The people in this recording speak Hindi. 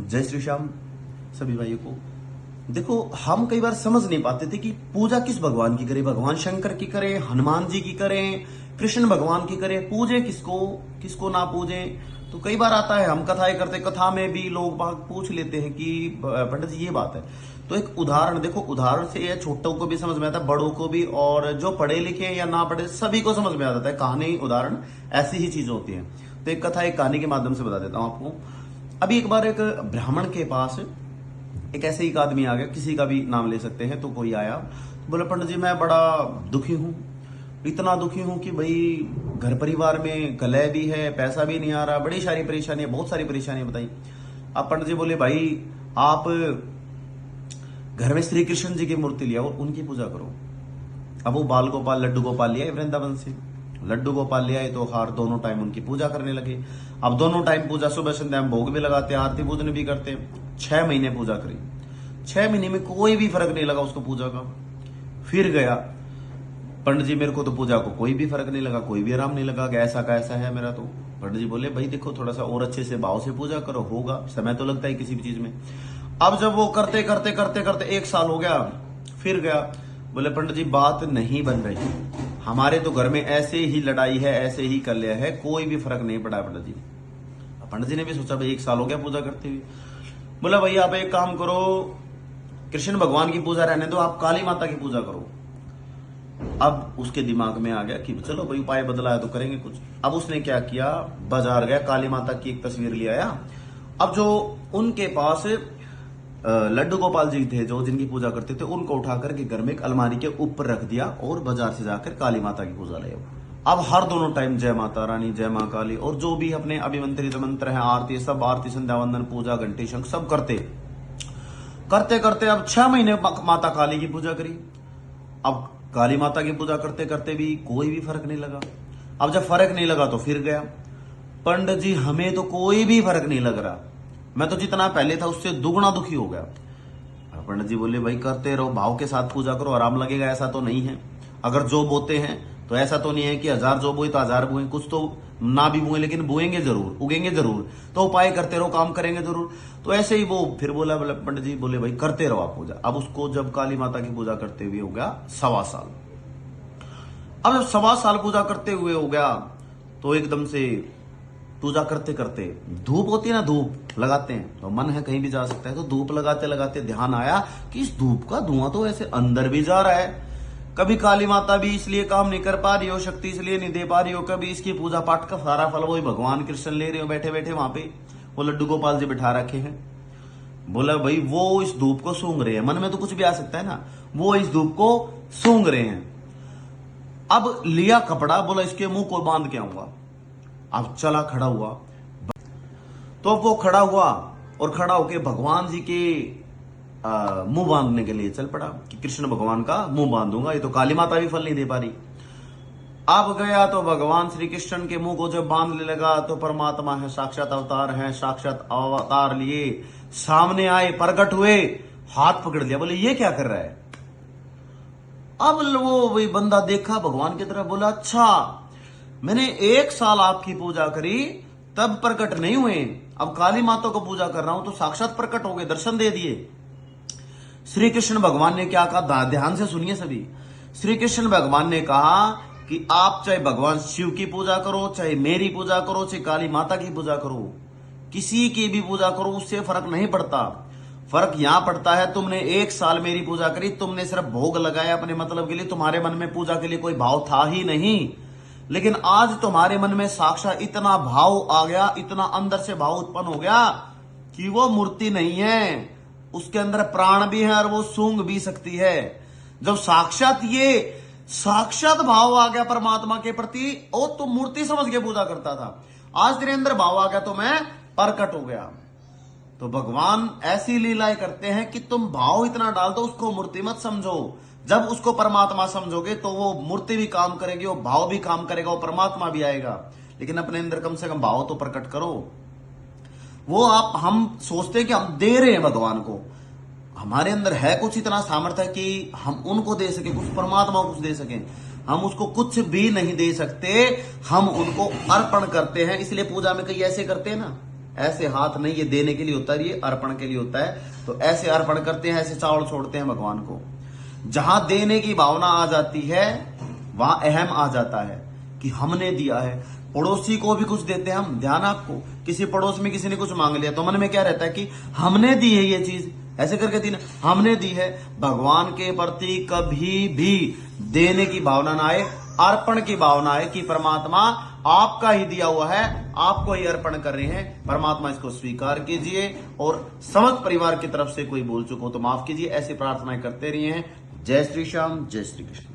जय श्री श्याम सभी भाइयों को। देखो, हम कई बार समझ नहीं पाते थे कि पूजा किस भगवान की करें। भगवान शंकर की करें, हनुमान जी की करें, कृष्ण भगवान की करें, पूजे किसको किसको ना पूजे। तो कई बार आता है, हम कथाएं करते, कथा में भी लोग पूछ लेते हैं कि पंडित जी ये बात है। तो एक उदाहरण देखो, उदाहरण से ये छोटों को भी समझ में आता है, बड़ों को भी, और जो पढ़े लिखे या ना पढ़े सभी को समझ में आ जाता है। कहानी, उदाहरण, ऐसी ही चीज होती है। तो एक कथा एक कहानी के माध्यम से बता देता हूं आपको। अभी एक बार एक ब्राह्मण के पास एक ऐसे एक आदमी आ गया, किसी का भी नाम ले सकते हैं। तो कोई आया, बोले पंडित जी मैं बड़ा दुखी हूं, इतना दुखी हूं कि भाई घर परिवार में कलह भी है, पैसा भी नहीं आ रहा, बड़ी सारी परेशानी है, बहुत सारी परेशानियां बताई। अब पंडित जी बोले भाई आप घर में श्री कृष्ण जी की मूर्ति लिया और उनकी पूजा करो। अब वो बाल गोपाल लड्डू गोपाल लिया वृंदावन से, लड्डू गोपाल ले आए तो हर दोनों टाइम उनकी पूजा करने लगे। अब दोनों टाइम पूजा, सुबह संध्या में भोग भी लगाते, आरती पूजन भी करते। 6 महीने पूजा करी, 6 महीने में कोई भी फर्क नहीं लगा उसको पूजा का। फिर गया, पंडित जी मेरे को तो पूजा को कोई भी फर्क नहीं लगा, कोई भी आराम नहीं लगा, ऐसा का ऐसा है मेरा। तो पंडित जी बोले भाई देखो थोड़ा सा और अच्छे से भाव से पूजा करो, होगा, समय तो लगता है किसी भी चीज में। अब जब वो करते करते करते करते 1 साल हो गया, फिर गया, बोले पंडित जी बात नहीं बन रही, हमारे तो घर में ऐसे ही लड़ाई है, ऐसे ही कलह है, कोई भी फर्क नहीं पड़ा पंडित जी। पंडित जी ने भी सोचा भाई 1 साल हो गया पूजा करते हुए। बोला भाई आप एक काम करो, कृष्ण भगवान की पूजा रहने दो, आप काली माता की पूजा करो। अब उसके दिमाग में आ गया कि चलो भाई उपाय बदला है तो करेंगे कुछ। अब उसने क्या किया, बाजार गया, काली माता की एक तस्वीर ले आया। अब जो उनके पास लड्डू गोपाल जी थे जो जिनकी पूजा करते थे, उनको उठा करके घर में एक अलमारी के ऊपर रख दिया और बाजार से जाकर काली माता की पूजा ले। अब हर दोनों टाइम जय माता रानी, जय मां काली, और जो भी अपने अभिमंत्रित मंत्र है, आरती, सब आरती, संध्या वंदन, पूजा, घंटी शंख सब करते करते करते अब 6 महीने माता काली की पूजा करी। अब काली माता की पूजा करते करते भी कोई भी फर्क नहीं लगा। अब जब फर्क नहीं लगा तो फिर गया, पंडित जी हमें तो कोई भी फर्क नहीं लग रहा, मैं तो जितना पहले था उससे दुगना दुखी हो गया। पंडित जी बोले भाई करते रहो, भाव के साथ पूजा करो, आराम लगेगा, ऐसा तो नहीं है। अगर जो बोते हैं तो ऐसा तो नहीं है कि 1000 जो बोए तो 1000 बोए, कुछ तो ना भी बोए लेकिन बोएंगे जरूर, उगेंगे जरूर। तो उपाय करते रहो, काम करेंगे जरूर। तो ऐसे ही वो फिर बोला, पंडित जी बोले भाई करते रहो आप पूजा। अब उसको जब काली माता की पूजा करते हुए हो गया 1.25 साल। अब जब 1.25 साल पूजा करते हुए हो गया तो एकदम से पूजा करते करते धूप होती है ना, धूप लगाते हैं तो मन है कहीं भी जा सकता है। तो धूप लगाते लगाते ध्यान आया कि इस धूप का धुआं तो ऐसे अंदर भी जा रहा है। कभी काली माता भी इसलिए काम नहीं कर पा रही हो, शक्ति इसलिए नहीं दे पा रही हो, कभी इसकी पूजा पाठ का सारा फल वही भगवान कृष्ण ले रहे हो बैठे बैठे वहां पे, वो लड्डू गोपाल जी बिठा रखे हैं। बोला भाई वो इस धूप को सूंघ रहे हैं, मन में तो कुछ भी आ सकता है ना, वो इस धूप को सूंघ रहे हैं। अब लिया कपड़ा, बोला इसके मुंह को बांध के आऊंगा। अब चला, खड़ा हुआ, तो वो खड़ा हुआ और खड़ा होके भगवान जी के मुंह बांधने के लिए चल पड़ा कि कृष्ण भगवान का मुंह बांधूंगा, ये तो काली माता भी फल नहीं दे पा रही। अब गया तो भगवान श्री कृष्ण के मुंह को जब बांधने लगा तो परमात्मा है, साक्षात अवतार है, साक्षात अवतार लिए सामने आए, प्रकट हुए, हाथ पकड़ लिया, बोले ये क्या कर रहा है। अब वो वही बंदा देखा भगवान की तरफ, बोला अच्छा मैंने 1 साल आपकी पूजा करी तब प्रकट नहीं हुए, अब काली माता को पूजा कर रहा हूं तो साक्षात प्रकट हो गए, दर्शन दे दिए। श्री कृष्ण भगवान ने क्या कहा, ध्यान से सुनिए सभी। श्री कृष्ण भगवान ने कहा कि आप चाहे भगवान शिव की पूजा करो, चाहे मेरी पूजा करो, चाहे काली माता की पूजा करो, किसी की भी पूजा करो, उससे फर्क नहीं पड़ता। फर्क यहां पड़ता है तुमने 1 साल मेरी पूजा करी, तुमने सिर्फ भोग लगाया अपने मतलब के लिए, तुम्हारे मन में पूजा के लिए कोई भाव था ही नहीं। लेकिन आज तुम्हारे मन में साक्षात इतना भाव आ गया, इतना अंदर से भाव उत्पन्न हो गया कि वो मूर्ति नहीं है, उसके अंदर प्राण भी है और वो सूंघ भी सकती है। जब साक्षात भाव आ गया परमात्मा के प्रति, ओ तुम मूर्ति समझ के पूजा करता था, आज तेरे अंदर भाव आ गया तो मैं प्रकट हो गया। तो भगवान ऐसी लीलाएं करते हैं कि तुम भाव इतना डाल दो, उसको मूर्ति मत समझो। जब उसको परमात्मा समझोगे तो वो मूर्ति भी काम करेगी, वो भाव भी काम करेगा, वो परमात्मा भी आएगा। लेकिन अपने अंदर कम से कम भाव तो प्रकट करो। वो हम सोचते हैं कि हम दे रहे हैं भगवान को, हमारे अंदर है कुछ इतना सामर्थ्य कि हम उनको दे सके, कुछ परमात्मा को कुछ दे सके। हम उसको कुछ भी नहीं दे सकते, हम उनको अर्पण करते हैं। इसलिए पूजा में कई ऐसे करते हैं ना, ऐसे हाथ नहीं, ये देने के लिए होता है, ये अर्पण के लिए होता है। तो ऐसे अर्पण करते हैं, ऐसे चावल छोड़ते हैं भगवान को। जहां देने की भावना आ जाती है वहां अहम आ जाता है कि हमने दिया है। पड़ोसी को भी कुछ देते हैं हम, ध्यान आपको, किसी पड़ोस में किसी ने कुछ मांग लिया तो मन में क्या रहता है कि हमने दी है ये चीज, ऐसे करके दी ना, हमने दी है। भगवान के प्रति कभी भी देने की भावना ना आए, अर्पण की भावना है कि परमात्मा आपका ही दिया हुआ है, आपको ही अर्पण कर रहे हैं, परमात्मा इसको स्वीकार कीजिए। और समस्त परिवार की तरफ से कोई बोल चुका हो तो माफ कीजिए। ऐसी प्रार्थनाएं करते रहिए हैं। जय श्री श्याम, जय श्री कृष्ण।